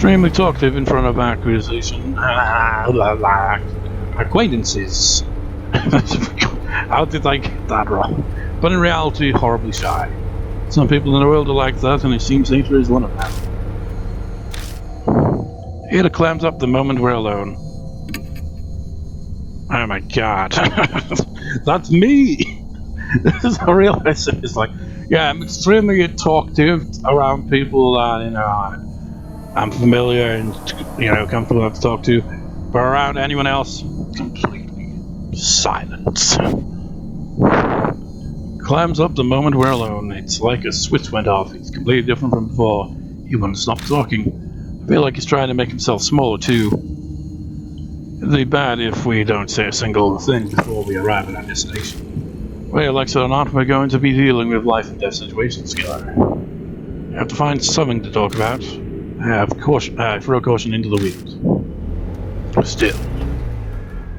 Extremely talkative in front of accusation. Acquaintances. How did I get that wrong? But in reality, horribly shy. Some people in the world are like that, and it seems Eita is one of them. Eita clams up the moment we're alone. Oh my god. That's me! I realize it's like, yeah, I'm extremely talkative around people that, I'm familiar and, comfortable enough to talk to. But around anyone else, completely silent. Climbs up the moment we're alone. It's like a switch went off. He's completely different from before. He wouldn't stop talking. I feel like he's trying to make himself smaller too. It'd be bad if we don't say a single thing before we arrive at our destination. Well, like it or not, we're going to be dealing with life and death situations together. We have to find something to talk about. Throw caution into the wind. Still,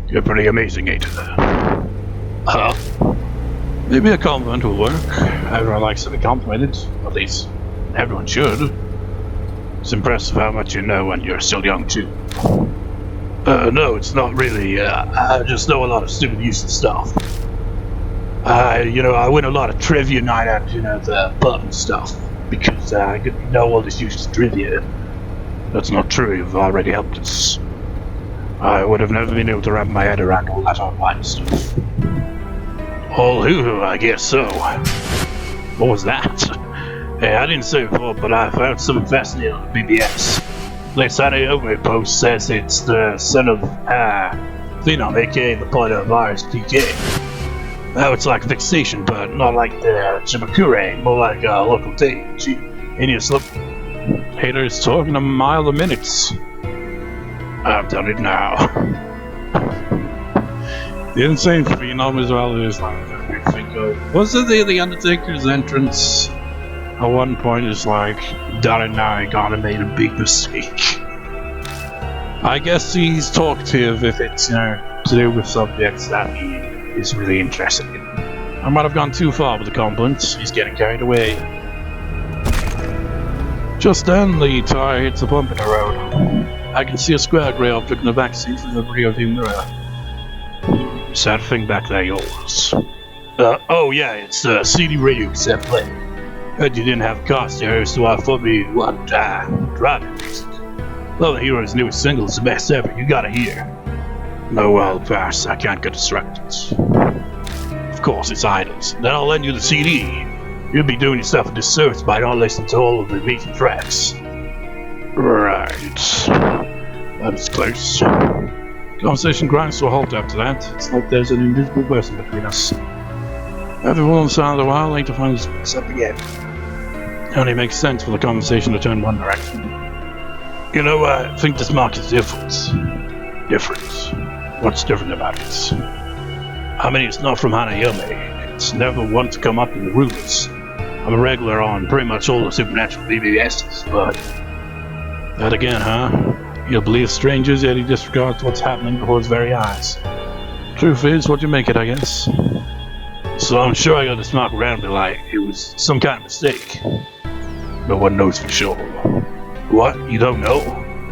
you're pretty amazing, Eita. Huh? Maybe a compliment will work. Everyone likes to be complimented. At least, everyone should. It's impressive how much you know when you're still young, too. No, it's not really. I just know a lot of stupid, useless stuff. I win a lot of trivia night at, the pub and stuff. Because I know all this useless trivia. That's not true, you've already helped us. I would have never been able to wrap my head around all that online stuff. All who, I guess so. What was that? Hey, I didn't say before, but I found something fascinating on BBS. This Hanayome post says it's the son of, Phenom, aka the point of RSPK. Now it's like fixation, but not like the Chimakure, more like a local thing. Idiot slip. Haters talking a mile a minute. I've done it now. The insane Phenom as well is like, I think of, was it the Undertaker's entrance? At one point it's like, done it now, I gotta made a big mistake. I guess he's talkative if it's, to do with subjects that he is really interested in. I might have gone too far with the compliments. He's getting carried away. Just then, the tire hits a bump in the road. I can see a square grey object in the back seat from the rear view mirror. Is that thing back there yours? Oh yeah, it's a CD radio cassette player. Heard you didn't have a car stereo, so I thought we would driving music. Well, the Hero's newest single is the best ever. You gotta hear. No, well, fast. I can't get distracted. Of course, it's idols. Then I'll lend you the CD. You'll be doing yourself a disservice by not listening to all of the meaty tracks. Right. That's close. Conversation grinds to a halt after that. It's like there's an invisible person between us. Every once in a while, Eita finds up again. It only makes sense for the conversation to turn one direction. I think this mark is different. Different? What's different about it? I mean, it's not from Hanayome. It's never once come up in the rumors. I'm a regular on pretty much all the supernatural BBSs, but... That again, huh? He'll believe strangers, yet he disregards what's happening before his very eyes. Truth is what you make it, I guess. So I'm sure I got this mark around me like it was some kind of mistake. No one knows for sure. What? You don't know?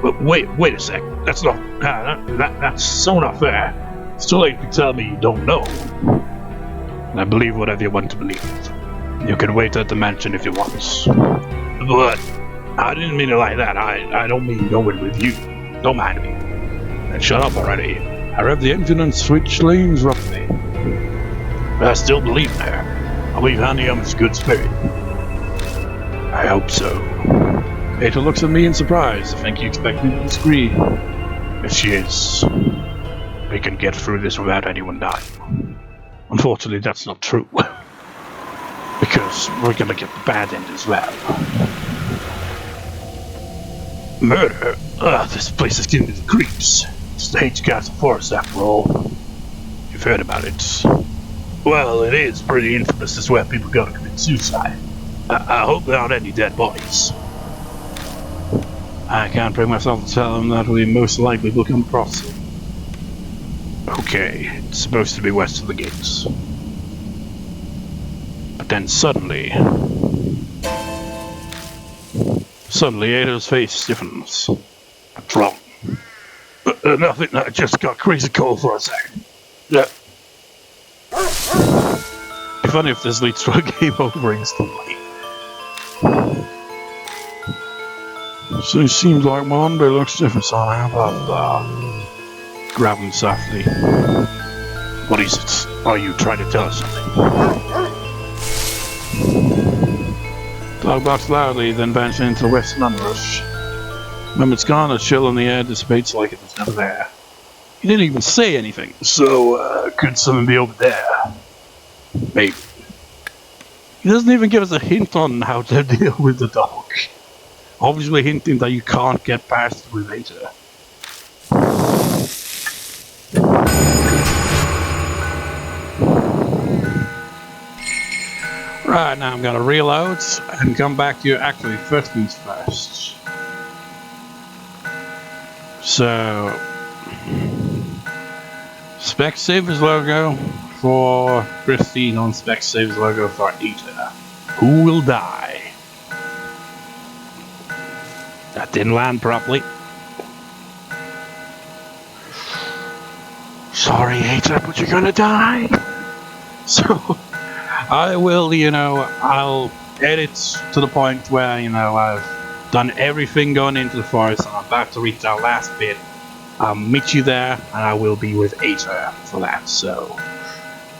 But wait a sec. That's not... that's so not fair. It's too late to tell me you don't know. I believe whatever you want to believe. You can wait at the mansion if you want. But I didn't mean it like that. I don't mean going with you. Don't mind me. And shut up already. I rev the engine and switch lanes roughly. But I still believe there. I believe Hanayome's a good spirit. I hope so. Eita looks at me in surprise. I think you expect me to disagree. If she is, we can get through this without anyone dying. Unfortunately, that's not true. Because we're gonna get the bad end as well. Murder? This place is giving me the creeps. It's the H Castle Forest after all. You've heard about it. Well, it is pretty infamous. It's where people go to commit suicide. I hope there aren't any dead bodies. I can't bring myself to tell them that we most likely will come across them. Okay, it's supposed to be west of the gates. But then suddenly... Suddenly, Ada's face stiffens. What's wrong? Nothing. I just got crazy cold for a second. Yeah. It'd be funny if this leads to a game over instantly. So it seems like Monday looks different, so how about that? Growling softly. What is it? Are you trying to tell us something? Dog barks loudly, then vanishes into the western underbrush. When it's gone, a chill in the air dissipates like it was never there. He didn't even say anything, so could someone be over there? Maybe. He doesn't even give us a hint on how to deal with the dog. Obviously hinting that you can't get past it with Eita. Right, now I'm gonna reload and come back to you. Actually, first things first. So, Specsavers logo for Christine on Specsavers logo for Eita. Who will die? That didn't land properly. Sorry, Eita, but you're gonna die. So, I will, I'll edit to the point where, I've done everything going into the forest and I'm about to reach our last bit. I'll meet you there and I will be with Eita for that, so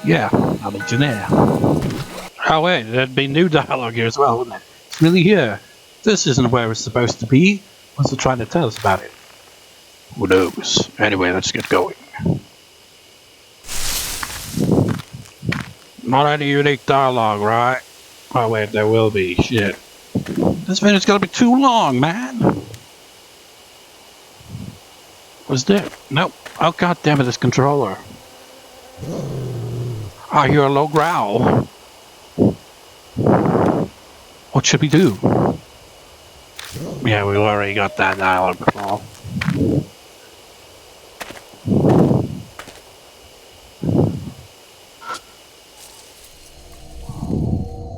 yeah, I'll meet you there. Oh wait, there'd be new dialogue here as well, wouldn't it? It's really here. This isn't where it's supposed to be. What's it trying to tell us about it? Who knows? Anyway, let's get going. Not any unique dialogue, right? Oh wait, there will be. Shit. This video's gonna be too long, man. Was there? Nope. Oh god damn it, this controller. I hear a low growl. What should we do? Yeah, we already got that dialogue before.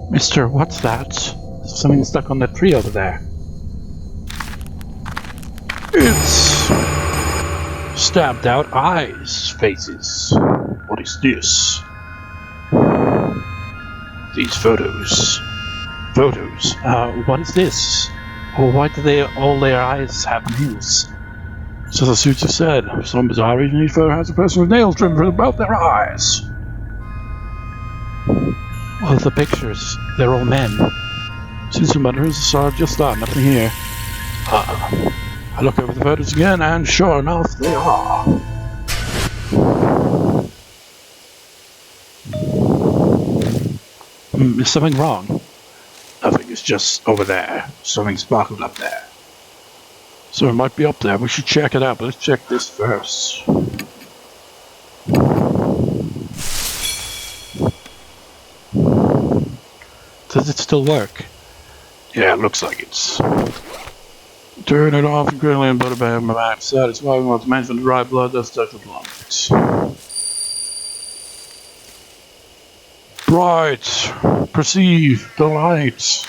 Mister, what's that? Something stuck on that tree over there. It's stabbed out eyes, faces. What is this? These photos. Photos? What is this? Or why do all their eyes have nails? So the suits have said, for some bizarre reason each photo has a person with nails trimmed from both their eyes. Well, the pictures, they're all men. Since the murders are just nothing here. I look over the photos again, and sure enough, they are. Is something wrong? Nothing, it's just over there. Something sparkled up there. So it might be up there, we should check it out, but let's check this first. Does it still work? Yeah, it looks like it's... Turn it off, grill in, butter bam, my back. Satisfying what's meant for the dry blood, that's touch the blood. Bright, perceive the light.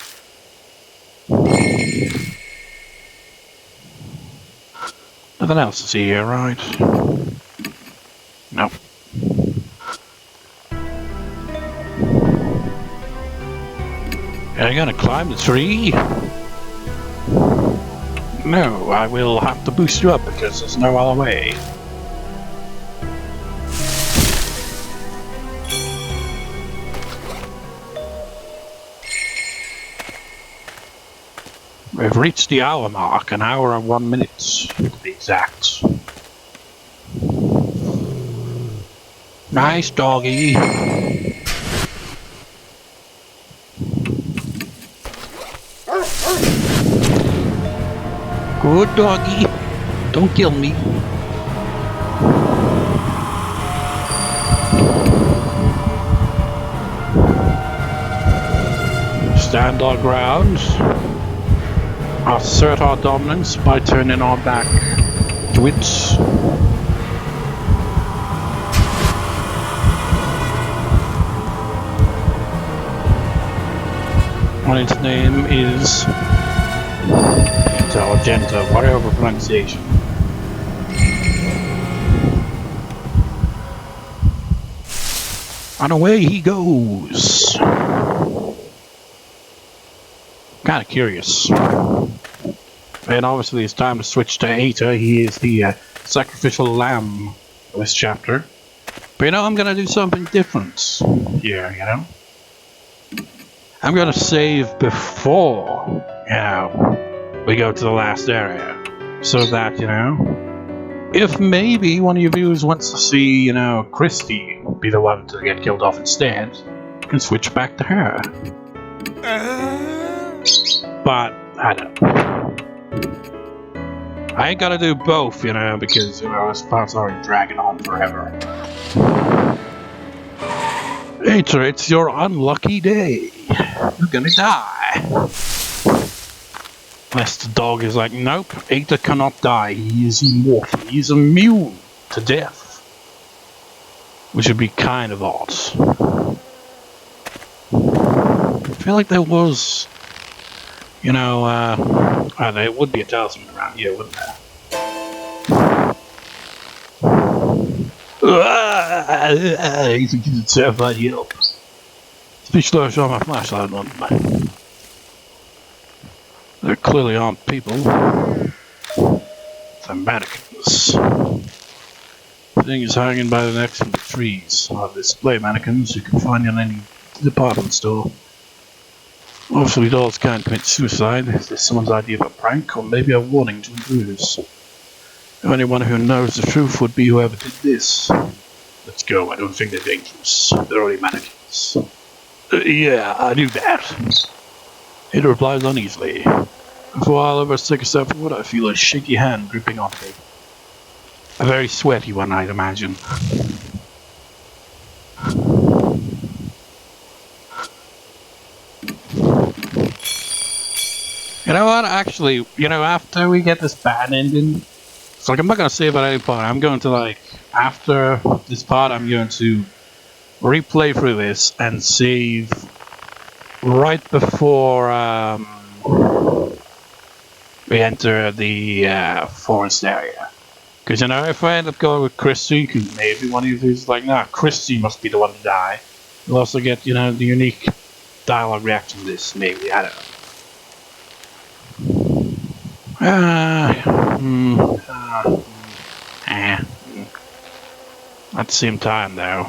Nothing else to see here, right? Nope. Are you gonna climb the tree? No, I will have to boost you up because there's no other way. We've reached the hour mark, an hour and 1 minute to be exact. Nice doggy. Good doggy. Don't kill me. Stand our ground. Assert our dominance by turning our back to it. And its name is Eita or Genta, whatever pronunciation. And away he goes. Kinda curious. And obviously it's time to switch to Eita. He is the sacrificial lamb of this chapter. But you know, I'm gonna do something different here, you know? I'm gonna save before, you know, we go to the last area. So that, you know, if maybe one of your viewers wants to see, you know, Christy be the one to get killed off instead, you can switch back to her. But, I don't know. I ain't gotta do both, you know, because, you know, this part's already dragging on forever. Eita, it's your unlucky day. You're gonna die. Unless the dog is like, nope, Eita cannot die. He is immortal. He is immune to death. Which would be kind of odd. I feel like there was, you know, there would be a talisman around here, wouldn't there? You think you deserve that help? Especially if I my flashlight on me. There clearly aren't people. They're mannequins. The thing is hanging by the necks from the trees. Are display mannequins you can find in any department store. Obviously dolls can't commit suicide. Is this someone's idea of a prank, or maybe a warning to intruders? Anyone who knows the truth would be whoever did this. Let's go, I don't think they're dangerous. They're only mannequins. Yeah, I knew that. It replies uneasily. Before I'll ever take a step forward, I feel a shaky hand gripping on me. A very sweaty one, I'd imagine. You know what, actually, you know, after we get this bad ending, it's like I'm not going to save at any part. I'm going to, like, after this part, I'm going to replay through this and save right before we enter the forest area. Because, you know, if I end up going with Christy, because maybe one of you is like, nah, Christy must be the one to die. You'll also get, you know, the unique dialogue reaction to this, maybe, I don't know. At the same time, though,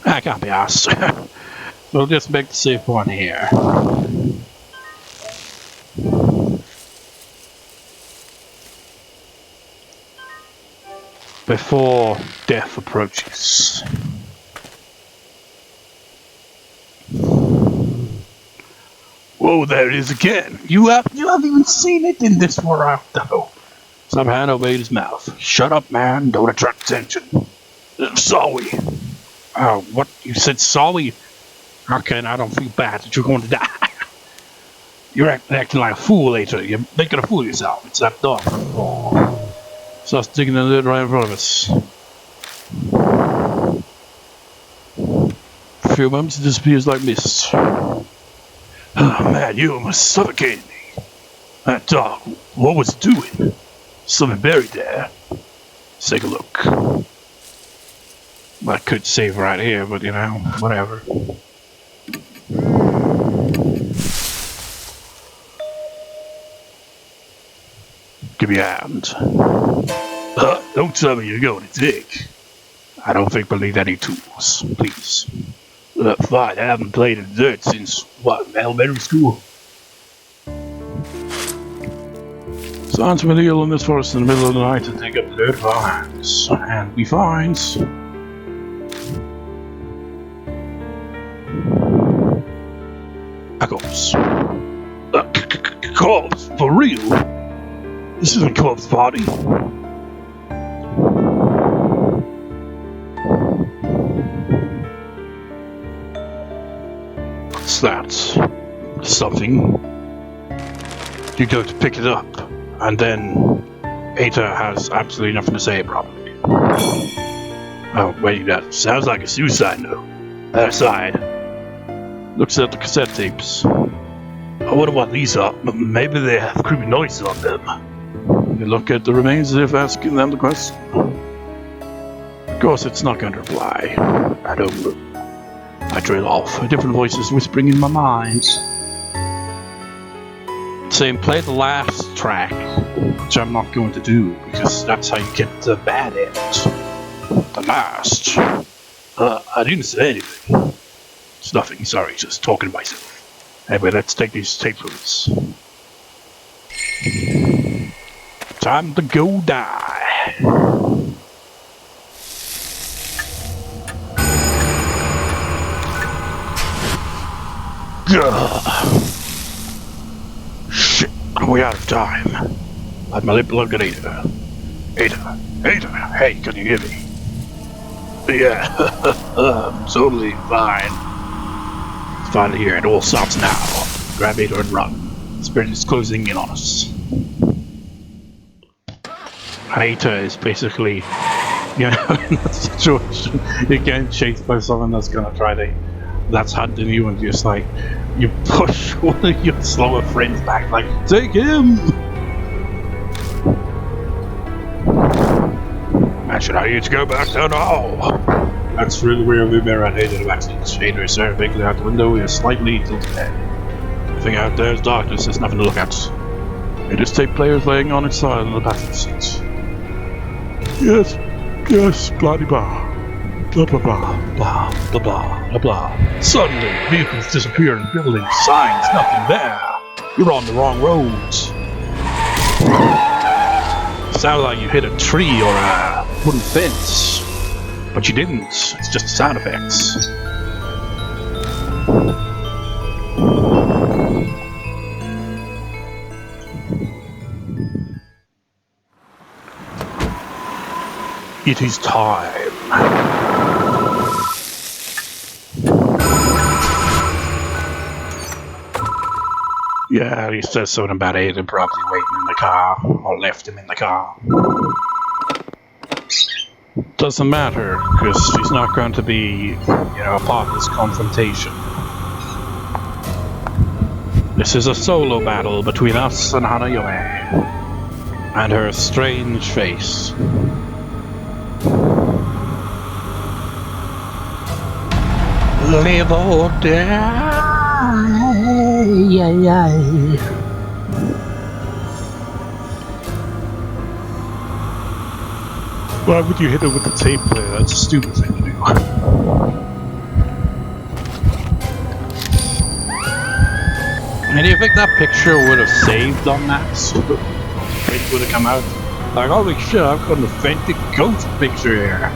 I can't be asked. We'll just make the safe point here. Before death approaches. Whoa, there it is again. You haven't even seen it in this world, though. Some hand obeyed his mouth. Shut up, man. Don't attract attention. Sorry. Oh, what? You said sorry? Okay, I don't feel bad that you're going to die. You're acting like a fool later. You're making a fool of yourself. It's that dog. Starts digging the dirt right in front of us. For a few moments, it disappears like mist. Oh man, you almost suffocated me. That dog, what was it doing? Something buried there. Let's take a look. I could save right here, but you know, whatever. Give me a hand. Don't tell me you're going to dig. I don't think we'll need any tools, please. Fine, I haven't played in the dirt since, what, elementary school? Sounds illegal in this forest in the middle of the night to dig up the dirt with our hands. And we find... a corpse. Corpse? For real? This isn't corpse party. What's that? Something. You go to pick it up, and then Eita has absolutely nothing to say, probably. Oh, wait, that sounds like a suicide note. Other side. Looks at the cassette tapes. I wonder what these are. Maybe they have creepy noises on them. You look at the remains as if asking them the question. Of course, it's not going to reply. I don't know. I trail off. Different voices whispering in my mind. Saying play the last track, which I'm not going to do because that's how you get the bad end. The last. I didn't say anything. It's nothing. Sorry, just talking to myself. Anyway, let's take these tape roots. Time to go die. Gah. Shit, we're out of time. I had my lip look at Eita. Eita, hey, can you hear me? Yeah, I'm totally fine. It's finally here, it all stops now. Grab Eita and run. The spirit is closing in on us. Eita is basically, you know, in that situation, you get chased by someone that's gonna try to, that's hunting you, and just like, you push one of your slower friends back, like, take him! Imagine I need to go back there now. That's through the rear view mirror and Eita the backseat. Eita is staring vaguely out the window. We are slightly tilted ahead. Everything out there is darkness. There's nothing to look at. It is tape players laying on its side on the passenger seat. Yes, blah blah blah. Blah blah blah, blah blah blah blah blah. Suddenly, vehicles disappear in buildings, signs, nothing there. You're on the wrong roads. Sounds like you hit a tree or a wooden fence, but you didn't. It's just sound effects. It is time. Yeah, he says something about Eita probably waiting in the car, or left him in the car. Doesn't matter, because she's not going to be, a part of this confrontation. This is a solo battle between us and Hanayome, and her strange face. Live or die. Why would you hit her with the tape player? That's a stupid thing to do. And do you think that picture would have saved on that? It would have come out like, holy shit, I've got an authentic ghost picture here.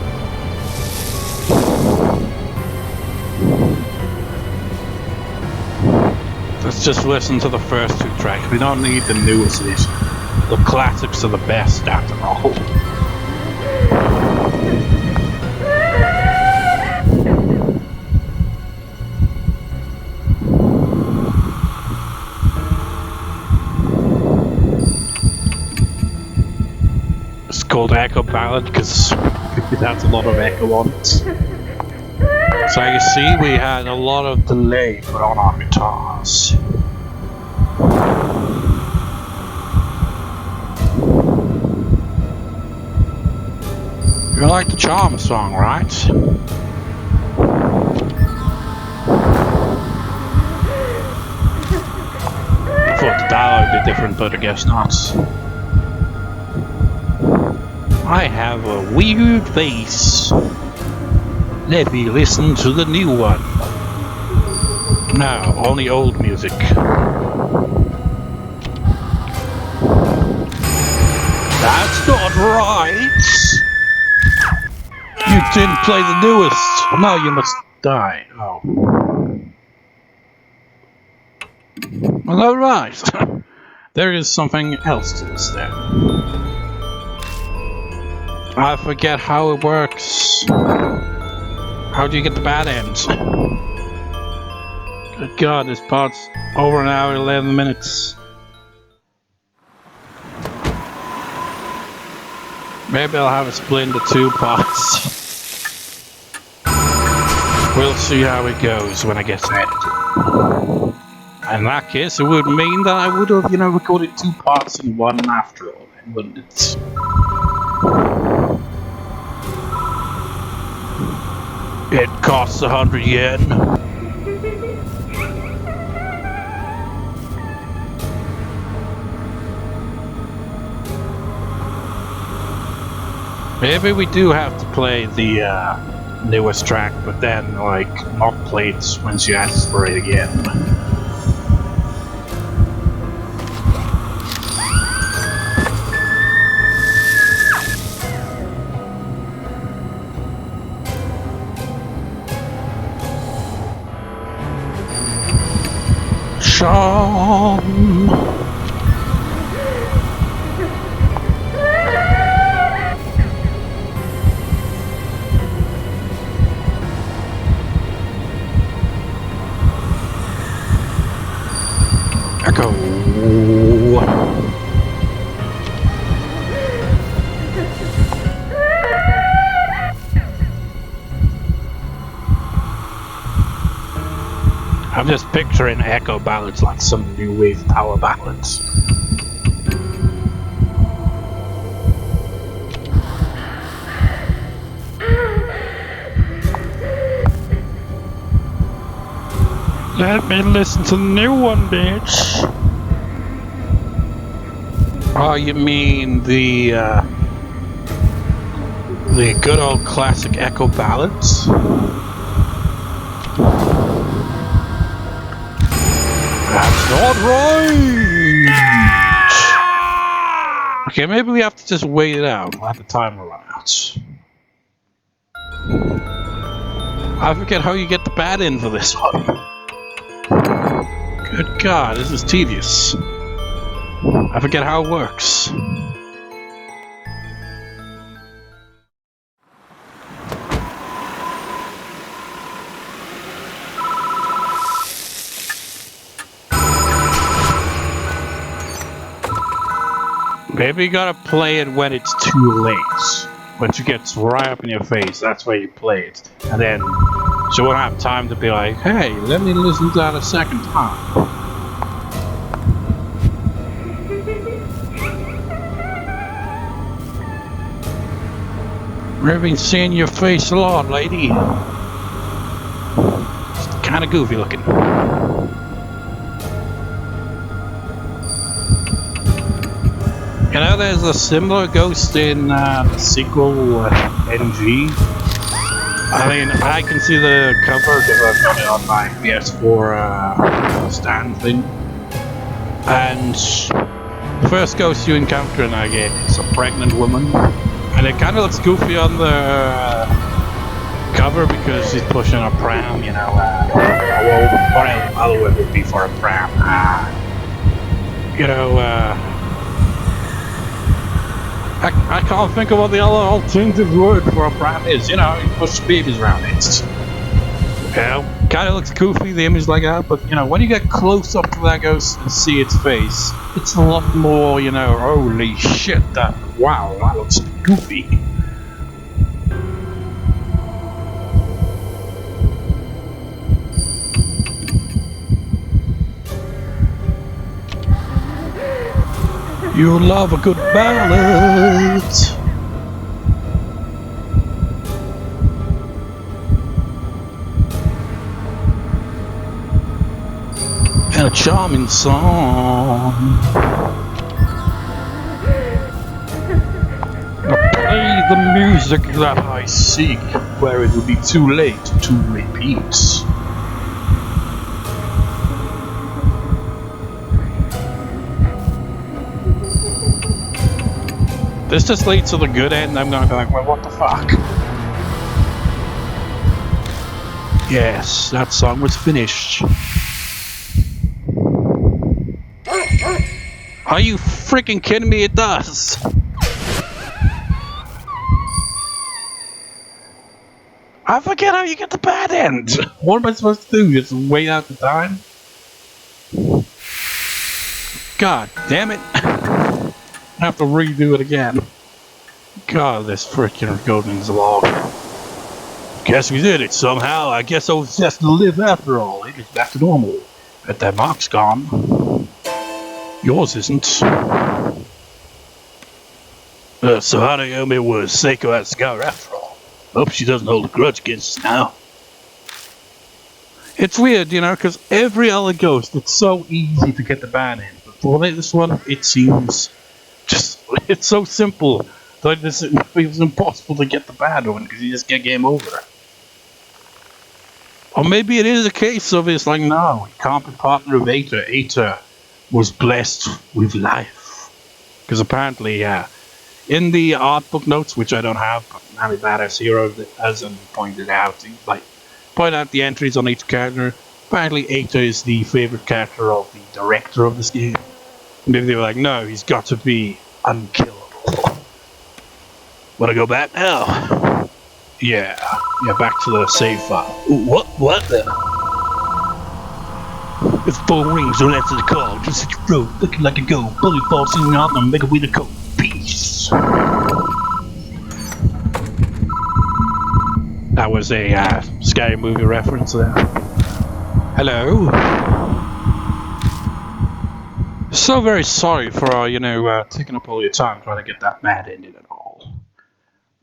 Let's just listen to the first two tracks. We don't need the newest edition. The classics are the best after all. It's called Echo Ballad because it has a lot of echo on it. So you see, we had a lot of delay put on our guitars. You like the Charm song, right? I thought the dialogue would be different, but I guess not. I have a weird face. Let me listen to the new one. No, only old music. That's not right! You didn't play the newest! Now you must die. Oh. Well, alright. There is something else to this then. I forget how it works. How do you get the bad ends? Good God, this part's over an hour, 11 minutes. Maybe I'll have it split into two parts. We'll see how it goes when I get edited. In that case, it would mean that I would have, recorded 2 parts in one after all, then, wouldn't it? It costs 100 yen. Maybe we do have to play the newest track, but then, like, not play it when she asks for it again. Sean! Echo! I'm just picturing echo ballads like some new wave power ballads. Let me listen to the new one, bitch. Oh, you mean the good old classic echo ballads? That's not right! Okay, maybe we have to just wait it out. We'll have the timer run out. I forget how you get the bat in for this one. Good God, this is tedious. I forget how it works. Maybe you gotta play it when it's too late. When she gets right up in your face, that's where you play it. And then she won't have time to be like, hey, let me listen to that a second time. We've been seeing your face a lot, lady. It's kinda goofy looking. You know, there's a similar ghost in the sequel, NG. I mean, I can see the cover because I've got it on my PS4 stand thing. And the first ghost you encounter in that game is a pregnant woman. And it kind of looks goofy on the cover because she's pushing a pram, you know. Well, what other word would be for a pram? I can't think of what the other alternative word for a pram is. You know, you push babies around it. You know, kind of looks goofy, the image like that, but, you know, when you get close up to that ghost and see its face, it's a lot more, you know, holy shit, wow, that looks goofy. You love a good ballad. And a charming song. Now play the music that I seek, where it will be too late to repeat. This just leads to the good end, I'm gonna be like, well, what the fuck? Yes, that song was finished. Are you freaking kidding me? It does! I forget how you get the bad end! What am I supposed to do? Just wait out the time? God damn it! I have to redo it again. God, this freaking recording's long. Guess we did it somehow. I guess I was just to live after all. It is back to normal. But that mark's gone. Yours isn't. So Hanayome was Seiko at Scar after all. Hope she doesn't hold a grudge against us now. It's weird, you know, because every other ghost, it's so easy to get the ban in. But for this one, it seems just, it's so simple. Like this, it was impossible to get the ban on because you just get game over. Or maybe it is a case of it's like, no, he can't be partner of Eita. Eita was blessed with life. Because apparently, in the art book notes, which I don't have, but Nami Badass Hero hasn't pointed out, like, point out the entries on each character. Apparently, Eita is the favorite character of the director of this game. Maybe they were like, no, he's got to be unkillable. Wanna go back now? Yeah, back to the save file. Ooh, what the? If phone rings, don't answer the call. Just hit your throat, looking like a go. Bully falls singing out and make a way to go. Peace. That was a scary movie reference there. Hello. So very sorry for taking up all your time trying to get that mad ended at all.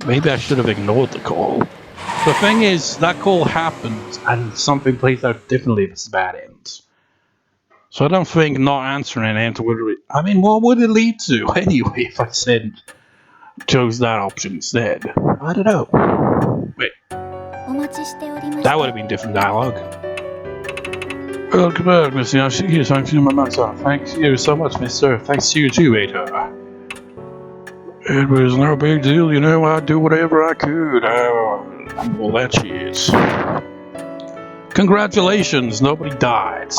Maybe I should have ignored the call. The thing is, that call happened and something plays out differently if it's a bad end. So I don't think not answering it would. I mean, what would it lead to anyway if I chose that option instead? I don't know. Wait. That would have been different dialogue. Welcome back, Mr. Yoshi. Thanks you, my master. Thank you so much, mister. Thanks to you too, Eita. It was no big deal, you know. I'd do whatever I could. Well, that's it. Congratulations, nobody died.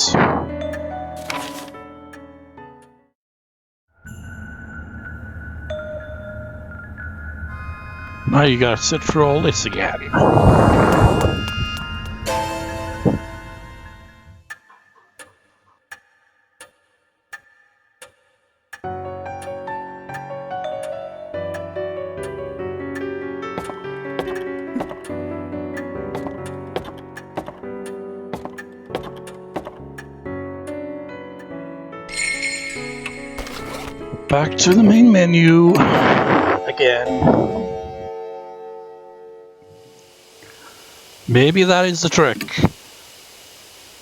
Now you gotta sit through all this again. Back to the main menu again. Maybe that is the trick.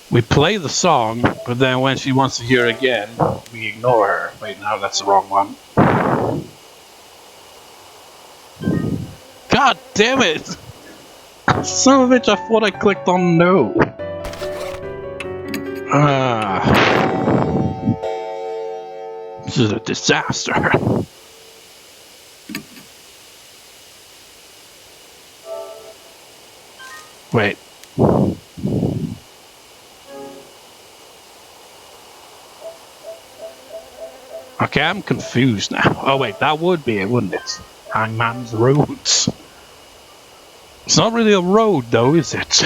We play the song, but then when she wants to hear it again, we ignore her. Wait, no, that's the wrong one. God damn it! Son of a bitch, I thought I clicked on no. This is a disaster. Wait. Okay, I'm confused now. Oh wait, that would be it, wouldn't it? Hangman's Roads. It's not really a road though, is it?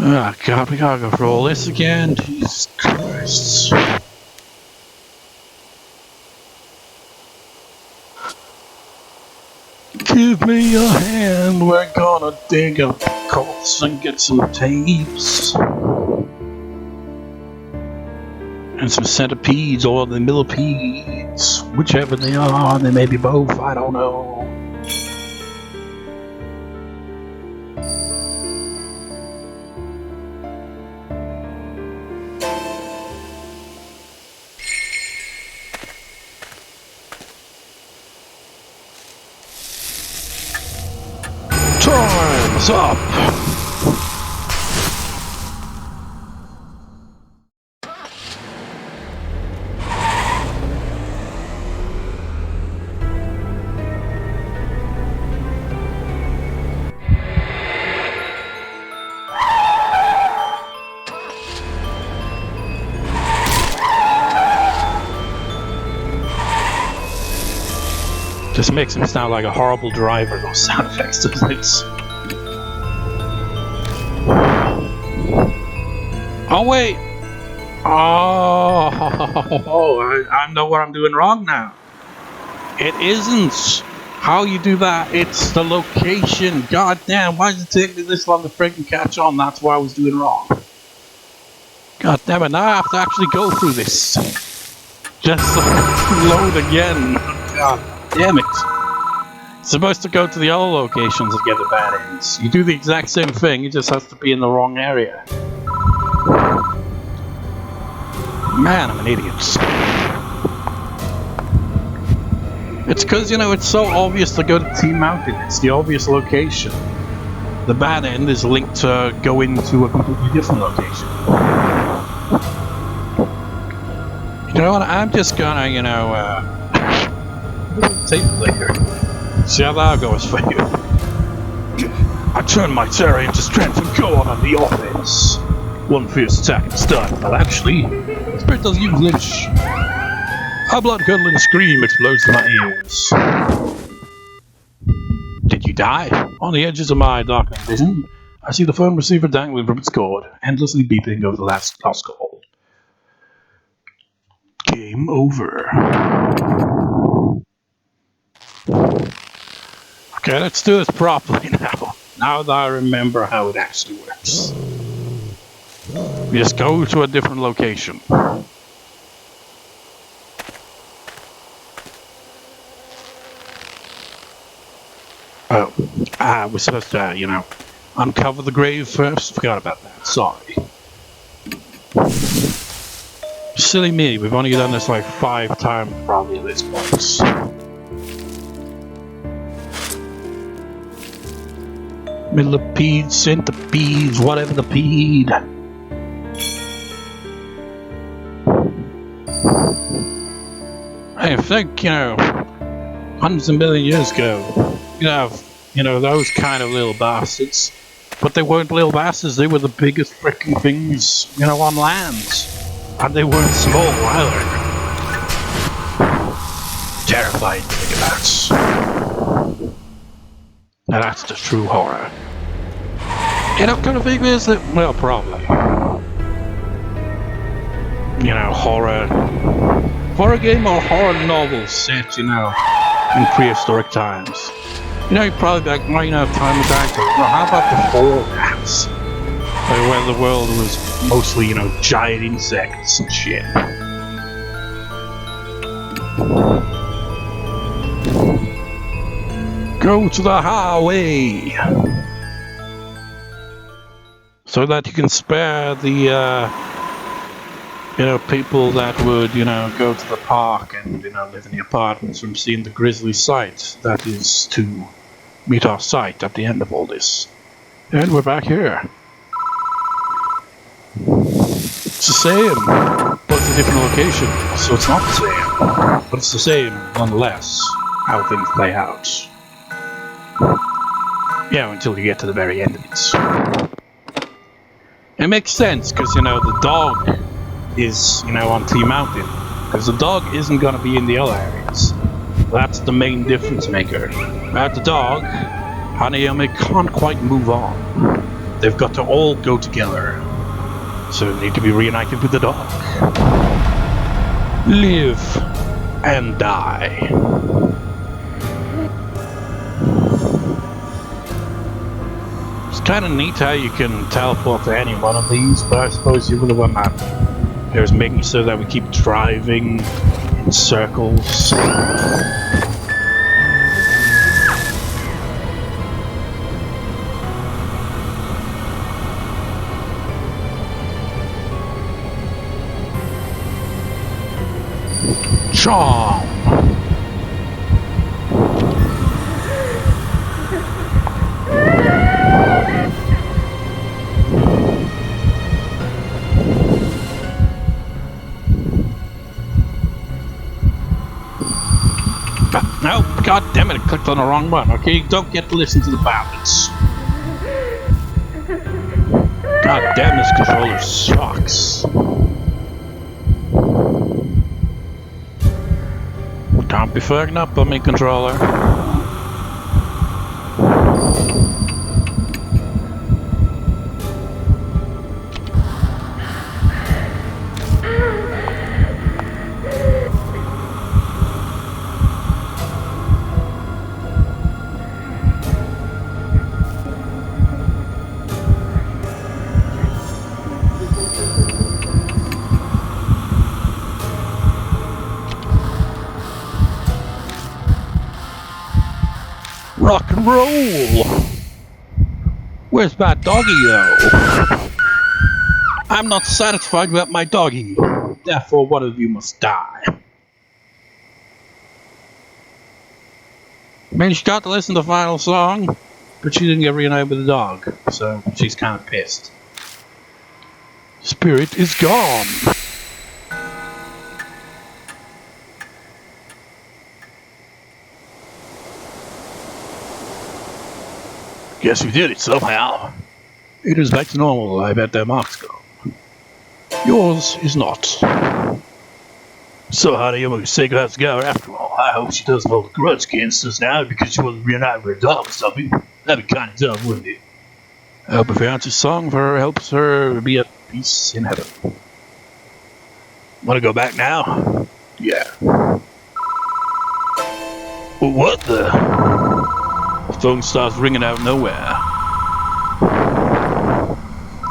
Oh god, we gotta go through all this again. Jesus Christ. Give me your hand, we're gonna dig up coals and get some tapes. And some centipedes or the millipedes. Whichever they are, they may be both, I don't know. Time's up! Just makes him sound like a horrible driver, those sound effects, doesn't it? Oh wait! Oh, I know what I'm doing wrong now. It isn't how you do that, it's the location. God damn, why did it take me this long to freaking catch on? That's what I was doing wrong. God damn it, now I have to actually go through this. Just so load again. God damn it. It's supposed to go to the other locations to get the bad ends. You do the exact same thing, it just has to be in the wrong area. Man, I'm an idiot. It's because, it's so obvious to go to T Mountain. It's the obvious location. The bad end is linked to go into a completely different location. You know what? I'm just gonna, tape later. See how that goes for you. I turn my terror into strength and go on the offense. One fierce attack and stun. Well, actually, Spirit does use Lynch. A blood-curdling scream explodes in my ears. Did you die? On the edges of my darkening vision, I see the phone receiver dangling from its cord, endlessly beeping over the last call. Game over. Okay, let's do this properly now. Now that I remember how it actually works. We just go to a different location. Oh, we're supposed to, uncover the grave first? Forgot about that, sorry. Silly me, we've only done this like 5 times probably at this point. Millipede, centipedes, whatever the pede. I think, hundreds of million years ago, you have, those kind of little bastards. But they weren't little bastards, they were the biggest freaking things, on land. And they weren't small either. Terrifying to think about. Now that's the true horror. What kind of thing is it? Well, probably. Horror game or horror novel set, in prehistoric times. You'd probably be like, time is active. How about before that? Where the world was mostly, giant insects and shit. Go to the highway! So that you can spare the, people that would, go to the park and, live in the apartments from seeing the grisly sight that is to meet our sight at the end of all this. And we're back here. It's the same, but it's a different location, so it's not the same. But it's the same, nonetheless, how things play out. Until you get to the very end of it. It makes sense, because, the dog is, on T Mountain. Because the dog isn't going to be in the other areas. That's the main difference maker. Without the dog, Hanayome can't quite move on. They've got to all go together. So they need to be reunited with the dog. Live and die. It's kind of neat how you can teleport to any one of these, but I suppose you were the one that was making sure that we keep driving in circles. Charm. No, god damn it, I clicked on the wrong one. Okay, you don't get to listen to the ballads. God damn, this controller sucks. Can't be fucking up on me, controller. Rock and roll! Where's my doggy, though? I'm not satisfied with my doggy. Therefore, one of you must die. I mean, she got to listen to the final song, but she didn't get reunited with the dog, so she's kind of pissed. Spirit is gone. Guess we did it somehow. It is back to normal. I bet their mark's gone. Yours is not. So Hanayome Seiko has to go after all. I hope she doesn't hold a grudge against us now because she wasn't reunited with her dog or something. That'd be kind of dumb, wouldn't it? I hope a fiancé's song for her helps her be at peace in heaven. Wanna go back now? Yeah. What the? The phone starts ringing out of nowhere.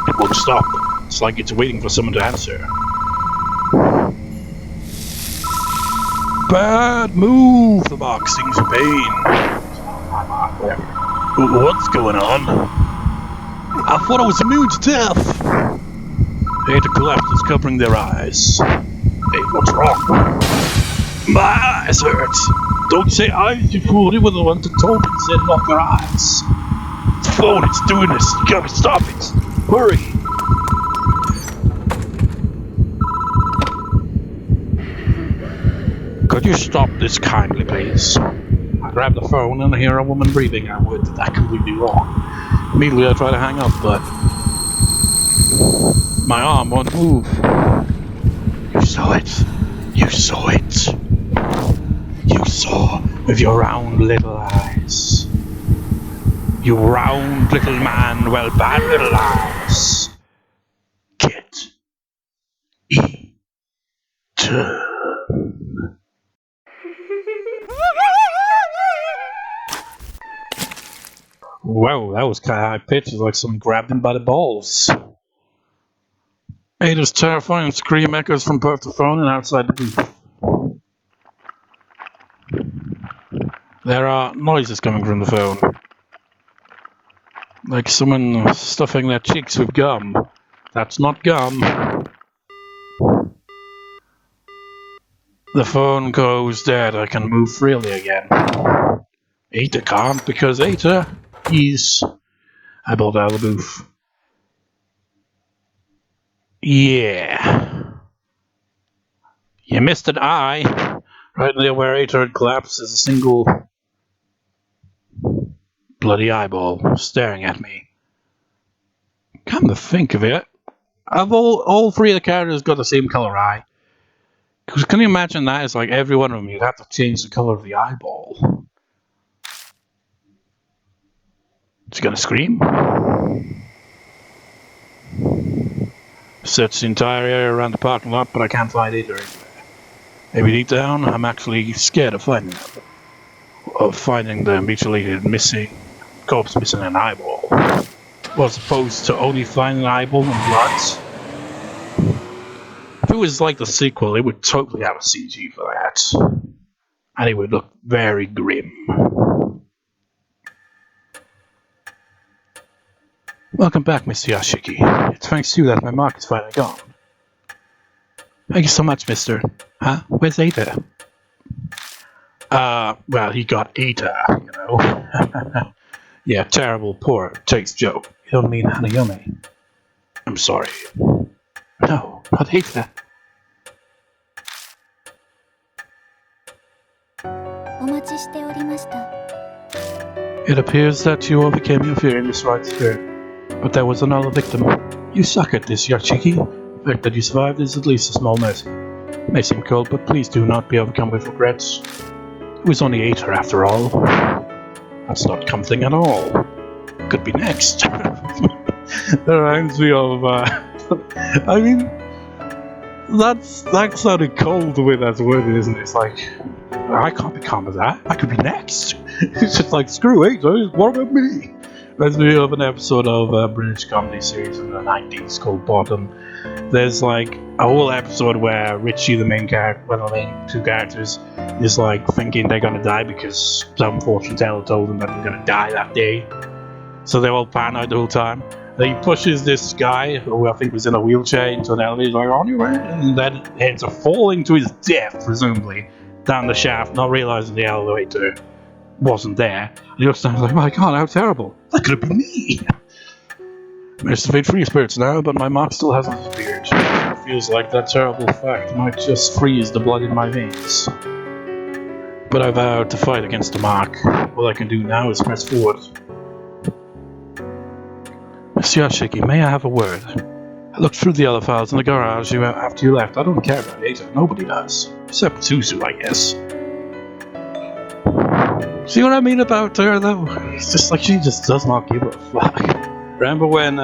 It won't stop. It's like it's waiting for someone to answer. Bad move! The mark sings in pain. What's going on? I thought I was immune to death! Eita collapsed is covering their eyes. Hey, what's wrong? My eyes hurt! Don't say eyes, you fool! You were the one that told me to said not their eyes! It's the phone, it's doing this! You gotta stop it! Hurry! Could you stop this kindly, please? I grab the phone and I hear a woman breathing. I would that completely wrong. Immediately I try to hang up, but my arm won't move. You saw it. You saw it. You saw with your round little eyes. You round little man, well, bad little eyes. Get eaten. Wow, that was kind of high pitched. It's like someone grabbed him by the balls. Eita's terrifying scream echoes from both the phone and outside the booth. There are noises coming from the phone. Like someone stuffing their cheeks with gum. That's not gum. The phone goes dead. I can move freely again. Eita can't because Eita, he's... I pulled out of the booth. Yeah. You missed an eye. Right there where Eita had collapsed is a single bloody eyeball staring at me. Come to think of it, I've all three of the characters got the same color eye. Because can you imagine that? It's like every one of them, you'd have to change the color of the eyeball. Is he gonna scream? Search the entire area around the parking lot, but I can't find Eita anywhere. Maybe deep down, I'm actually scared of finding them. Of finding the mutilated, missing corpse missing an eyeball. Well, as opposed to only finding an eyeball and blood. If it was like the sequel, it would totally have a CG for that. And it would look very grim. Welcome back, Mr. Yashiki. It's thanks to you that my mark is finally gone. Thank you so much, mister. Huh? Where's Eita? Well, he got Eita, you know. Yeah, terrible, poor taste joke. You don't mean Hanayome. I'm sorry. No, not Eita. It appears that you overcame your fear in this right spirit, but there was another victim. You suck at this, Yashiki. The fact that you survived is at least a small mercy. It may seem cold, but please do not be overcome with regrets. It was only Eita after all. That's not comforting at all. Could be next. That reminds me of, I mean, that sounded cold the way that's worded, isn't it? It's like, I can't be calm as that. I could be next. It's just like, screw Eita, what about me? Reminds me of an episode of a British comedy series in the 90s called Bottom. There's like a whole episode where Richie, the main character, one of the main two characters, is like thinking they're gonna die because some fortune teller told them that they're gonna die that day. So they're all paranoid the whole time. Then he pushes this guy, who I think was in a wheelchair, into an elevator, like, on your way, and then ends up falling to his death, presumably, down the shaft, not realizing the elevator wasn't there. And he looks down and he's like, my god, how terrible. That could have been me. Managed to fade free spirits now, but my mark still hasn't disappeared. It feels like that terrible fact might just freeze the blood in my veins. But I vowed to fight against the mark. All I can do now is press forward. Monsieur Shiki, may I have a word? I looked through the other files in the garage after you left. I don't care about Eita. Nobody does. Except Suzu, I guess. See what I mean about her, though? It's just like she just does not give a fuck. Remember when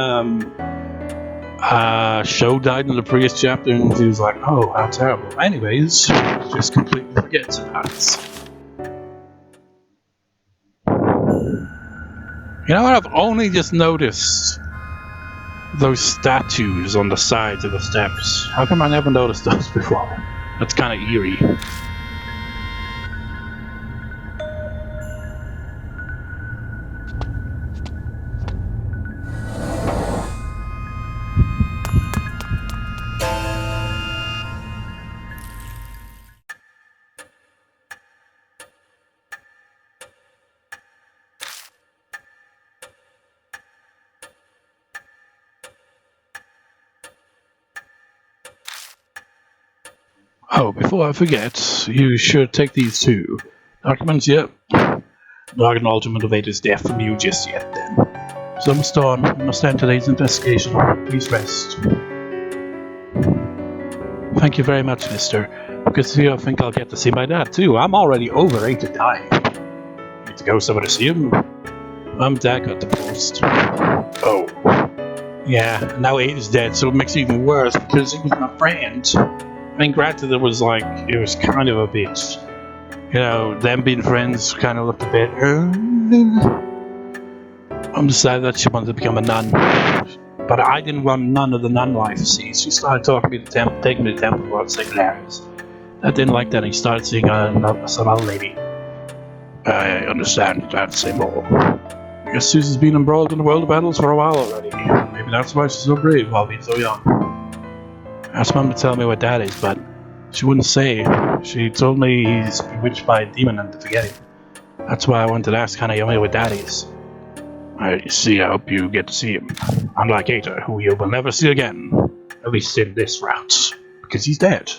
Sho died in the previous chapter and she was like, oh, how terrible. Anyways, just completely forgets about it. You know what? I've only just noticed those statues on the sides of the steps. How come I never noticed those before? That's kind of eerie. Oh, before I forget, you should take these too. Documents, yep. No acknowledgement of Ada's death from you just yet, then. So, Mr. Dawn, we must end today's investigation. Please rest. Thank you very much, mister. Because I think I'll get to see my dad, too. I'm already over 8 to dying. Need to go somewhere to see him? Dad got divorced. Oh. Yeah, now 8 is dead, so it makes it even worse because he was my friend. I mean, granted, it was kind of a bit, you know, them being friends kind of looked a bit. I'm decided that she wanted to become a nun, but I didn't want none of the nun life. See, she started talking me to the temple, taking me to the temple about secularies. I didn't like that, and he started seeing some other lady. I understand that same all. I guess Susie's been embroiled in the world of battles for a while already. Maybe that's why she's so brave while being so young. I asked Mom to tell me where Dad is, but she wouldn't say. She told me he's bewitched by a demon and to forget him. That's why I wanted to ask Hanayome where Dad is. I see, I hope you get to see him. Unlike Eita, who you will never see again. At least in this route. Because he's dead.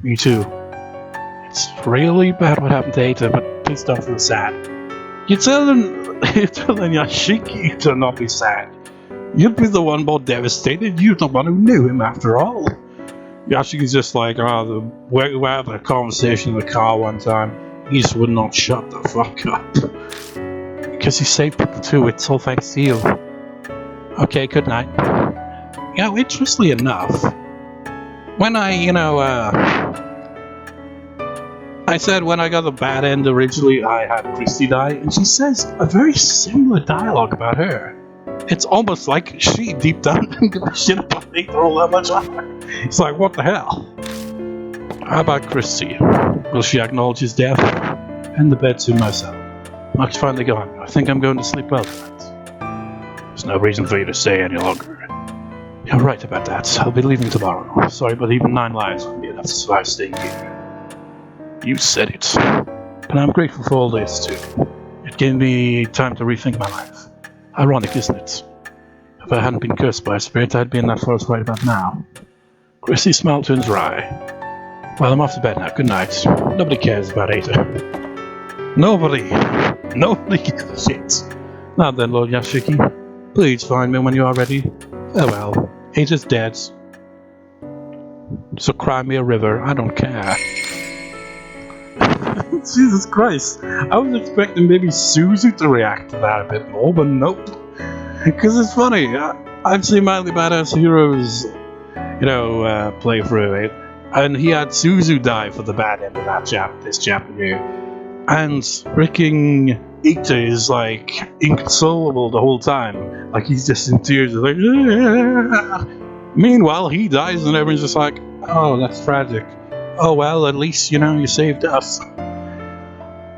Me too. It's really bad what happened to Eita, but please don't feel sad. You're telling Yashiki to not be sad. You'd be the one more devastated. You're the one who knew him after all. Yashiki's just like, we had a conversation in the car one time. He just would not shut the fuck up. Because he saved people too, it's all thanks to you. Okay, good night. You know, interestingly enough, when I said when I got the bad end originally, I had Christy die, and she says a very similar dialogue about her. It's almost like she deep down didn't give a shit about Eita all that much longer. It's like, what the hell? How about Christy? Will she acknowledge his death? And the bed soon myself. Mark's finally gone. I think I'm going to sleep well tonight. There's no reason for you to stay any longer. You're right about that. I'll be leaving tomorrow. Sorry, but even 9 lives wouldn't be enough to survive staying here. You said it. But I'm grateful for all this, too. It gave me time to rethink my life. Ironic, isn't it? If I hadn't been cursed by a spirit, I'd be in that forest right about now. Chrissy smile turns wry. Well, I'm off to bed now. Good night. Nobody cares about Eita. Nobody gives a shit. Now then, Lord Yashiki, please find me when you are ready. Farewell. Eita's dead. So cry me a river. I don't care. Jesus Christ. I was expecting maybe Suzu to react to that a bit more, but nope. Because it's funny. I've seen Mildly Badass Heroes, play through it, and he had Suzu die for the bad end of this chapter here. And freaking Eita is like inconsolable the whole time. Like he's just in tears, like, Meanwhile, he dies and everyone's just like, oh, that's tragic. Oh, well, at least, you saved us.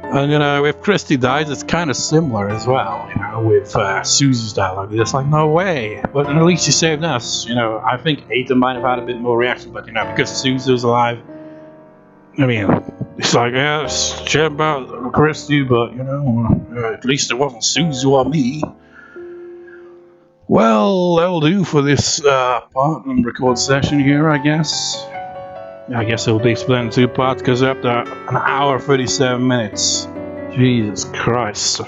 And, if Christy dies, it's kind of similar as well, with Susie's dialogue. It's like, no way, but at least you saved us. I think Eita might have had a bit more reaction, but, because Susie was alive, I mean, it's like, yeah, it's shit about Christy, but, at least it wasn't Susie or me. Well, that'll do for this part and record session here, I guess. I guess it'll be split in 2 parts because we're up to an hour 37 minutes. Jesus Christ.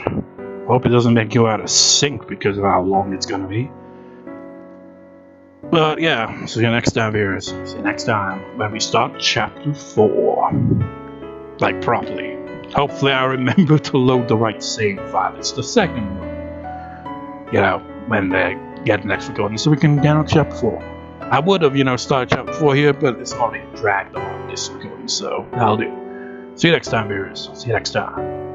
Hope it doesn't make you out of sync because of how long it's gonna be. But yeah, see you next time, viewers. See you next time when we start chapter 4. Like, properly. Hopefully I remember to load the right save file. It's the second one. When they get next recording, so we can get on chapter 4. I would have, started chapter 4 here, but it's already dragged on this recording, so that'll do. See you next time, viewers. See you next time.